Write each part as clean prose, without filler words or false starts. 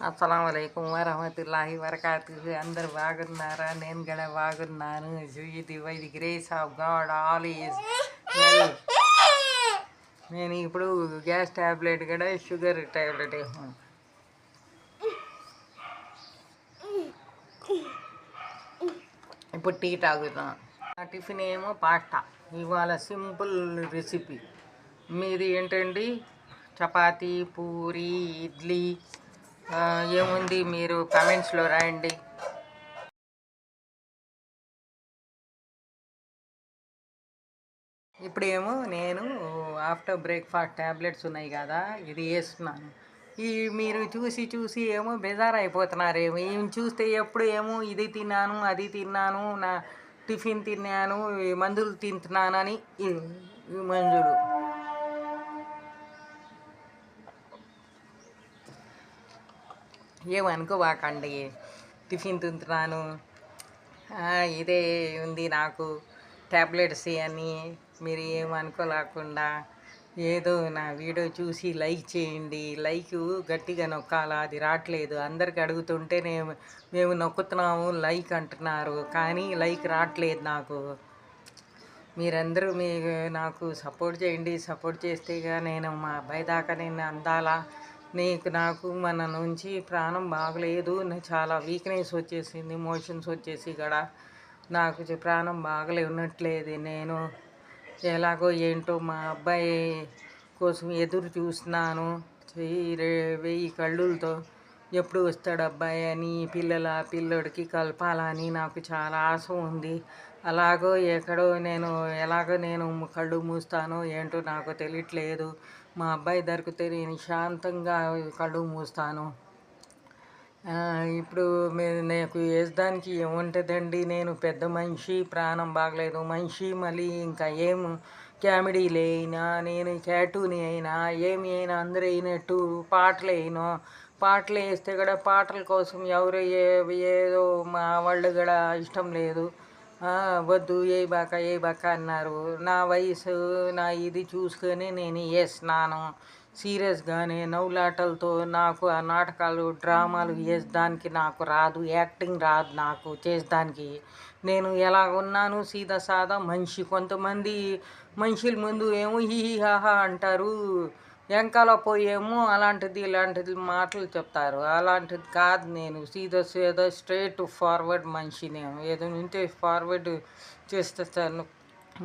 అస్సలం అయికం వరహమతుల్లాహి వరకాతుహు. అందరు బాగున్నారా? నేను కూడా బాగున్నాను. ఇది by the grace of God all is well. నేను ఇప్పుడు గ్యాస్ ట్యాబ్లెట్ కూడా షుగర్ ట్యాబ్లెట్ వేసాను. ఇప్పుడు టీ తాగుతాను. టిఫిన్ ఏమో పాస్తా. ఇవాళ సింపుల్ రెసిపీ. మీది ఏంటండి? చపాతీ, పూరి, ఇడ్లీ ఏముంది? మీరు కమెంట్స్లో రాయండి. ఇప్పుడేమో నేను ఆఫ్టర్ బ్రేక్ఫాస్ట్ ట్యాబ్లెట్స్ ఉన్నాయి కదా, ఇది వేస్తున్నాను. మీరు చూసి చూసి ఏమో బెజార్ అయిపోతున్నారేమో. ఏం చూస్తే ఎప్పుడు ఏమో ఇది తిన్నాను, అది తిన్నాను, నా టిఫిన్ తిన్నాను, మందులు తింటున్నానని. మందులు ఏమనుకోవాకండి. టిఫిన్ తింటున్నాను, ఇదే ఉంది నాకు ట్యాబ్లెట్స్ అని మీరు ఏమనుకోలేకుండా ఏదో నా వీడియో చూసి లైక్ చేయండి. లైక్ గట్టిగా నొక్కాలా, అది రావట్లేదు. అందరికి అడుగుతుంటే మేము నొక్కుతున్నాము లైక్ అంటున్నారు, కానీ లైక్ రావట్లేదు నాకు. మీరందరూ నాకు సపోర్ట్ చేయండి. సపోర్ట్ చేస్తేగా నేను మా అబ్బాయి దాకా నేను అందాలా. నాకు మన నుంచి ప్రాణం బాగలేదు, చాలా వీక్నెస్ వచ్చేసింది, మోషన్స్ వచ్చేసి కూడా నాకు ప్రాణం బాగలేనట్లేదు. నేను ఎలాగో ఏంటో మా అబ్బాయి కోసం ఎదురు చూస్తున్నాను 1000 కళ్ళులతో. ఎప్పుడు వస్తాడు అబ్బాయి అని, పిల్లోడికి కలపాలని నాకు చాలా ఆశ ఉంది. ఎలాగో నేను కళ్ళు మూస్తానో ఏంటో నాకు తెలియట్లేదు. మా అబ్బాయి దొరికితే నేను శాంతంగా కళ్ళు మూస్తాను. ఇప్పుడు నాకు వేసడానికి ఏముంటుందండి? నేను పెద్ద మనిషి, ప్రాణం బాగలేదు మనిషి. మళ్ళీ ఇంకా ఏం కామెడీలు అయినా, నేను క్యాటూని అయినా, ఏమి అయినా అందరూ అయినట్టు పాటలు వేస్తే కూడా పాటల కోసం ఎవరు ఏదో మా వాళ్ళు కూడా ఇష్టం లేదు. వద్దు ఏ బాక అన్నారు. నా వయసు నా ఇది చూసుకొని నేను వేస్తున్నాను. సీరియస్గానే నవ్వులాటలతో. నాకు ఆ నాటకాలు డ్రామాలు వేసేదానికి నాకు రాదు, యాక్టింగ్ రాదు నాకు చేసేదానికి. నేను ఎలా ఉన్నాను, సీదా సాదా మనిషి. కొంతమంది మనుషుల ముందు ఏమో హీ హాహా అంటారు, వెనకాల పోయేమో ఇలాంటిది మాటలు చెప్తారు. అలాంటిది కాదు నేను. సీదా సీదా స్ట్రైట్ ఫార్వర్డ్ మనిషి. నేను ఏదైనా ఉంటే ఫార్వర్డ్ చేస్తాను.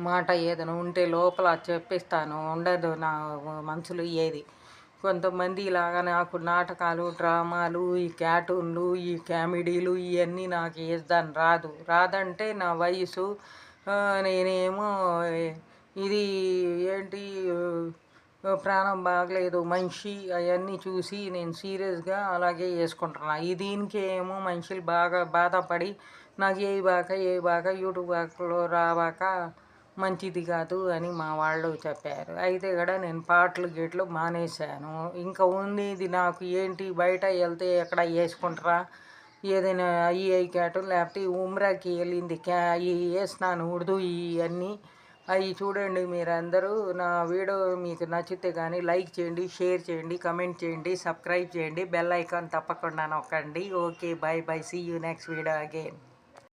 మాట ఏదైనా ఉంటే లోపల చెప్పిస్తాను, ఉండదు నా మనసులో ఏది. కొంతమంది ఇలాగా నాకు నాటకాలు, డ్రామాలు, ఈ కార్టూన్లు, ఈ కామెడీలు ఇవన్నీ నాకు వేసేదాన్ని రాదంటే నా వయసు. నేనేమో ఇది ఏంటి, ప్రాణం బాగలేదు మనిషి, అవన్నీ చూసి నేను సీరియస్గా అలాగే వేసుకుంటున్నాను. దీనికి ఏమో మనుషులు బాగా బాధపడి నాకు ఏ బాక యూట్యూబ్లో రావాక మంచిది కాదు అని మా వాళ్ళు చెప్పారు. అయితే కూడా నేను పాటలు గిట్లు మానేశాను. ఇంకా ఉంది ఇది నాకు ఏంటి, బయట వెళ్తే ఎక్కడ వేసుకుంటారా, ఏదైనా ఐ క్యాటు లేకపోతే ఉమ్రాకి వెళ్ళింది వేసినాను ఉర్దూ ఇవన్నీ. అవి చూడండి మీరందరూ. నా వీడియో మీకు నచ్చితే కానీ లైక్ చేయండి, షేర్ చేయండి, కమెంట్ చేయండి, సబ్స్క్రైబ్ చేయండి, బెల్ ఐకాన్ తప్పకుండా నొక్కండి. Okay, bye bye, see you next video again.